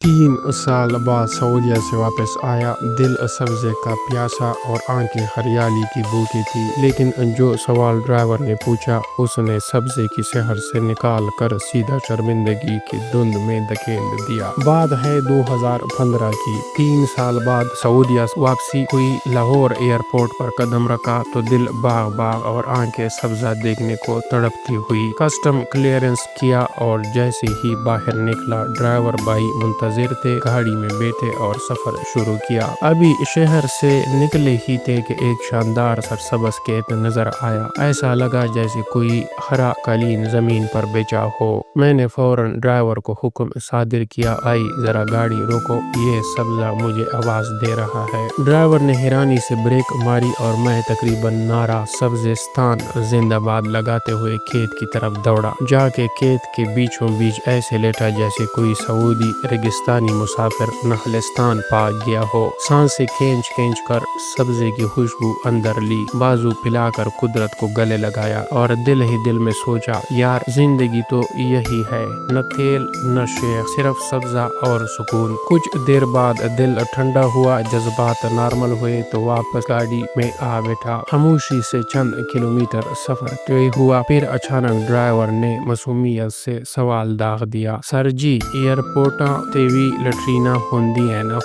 3 साल बाद सऊदीया से वापस आया। दिल सब्ज़े का प्यासा और आंखें हरियाली की भूखी थी। लेकिन जो सवाल ड्राइवर ने पूछा उसने सब्ज़े की शहर से निकाल कर सीधा शर्मिंदगी की धुंध में धकेल दिया। बात है 2015 की। 3 साल बाद सऊदीया वापसी हुई। लाहौर एयरपोर्ट पर कदम रखा तो दिल बाग बाग और आंखें सब्ज़ा देखने को तड़पती हुई। कस्टम क्लियरेंस किया और जैसे ही बाहर निकला ड्राइवर भाई मुंतजिर थे, गाड़ी में बैठे और सफर शुरू किया। अभी शहर से निकले ही थे कि एक शानदार सरसब्ज़ खेत नजर आया। ऐसा लगा जैसे कोई हरा कालीन जमीन पर बिछा हो। मैंने फौरन ड्राइवर को हुक्म सादिर किया, आई जरा गाड़ी रोको, ये सब्ज़ा मुझे आवाज दे रहा है। ड्राइवर ने हैरानी से ब्रेक मारी और मैं तकरीबन नारा सब्ज़िस्तान जिंदाबाद लगाते हुए खेत की तरफ दौड़ा। जाके खेत के बीचों बीच ऐसे लेटा जैसे कोई सऊदी रेगिस्तानी मुसाफिर नखलिस्तान पा गया हो। सांसें खींच खींच कर सब्ज़े की खुशबू अंदर ली, बाजू पिलाकर कुदरत को गले लगाया और दिल ही दिल में सोचा, यार जिंदगी तो यही है, न तेल न शेख, सिर्फ सब्ज़ा और सुकून। कुछ देर बाद दिल ठंडा हुआ, जज्बात नॉर्मल हुए तो वापस गाड़ी में आ बैठा। खामोशी से चंद किलोमीटर सफर तय हुआ, फिर अचानक ड्राइवर ने मासूमियत से सवाल दाग दिया, सर जी एयरपोर्ट ते भी लटरीना होंदी है ना?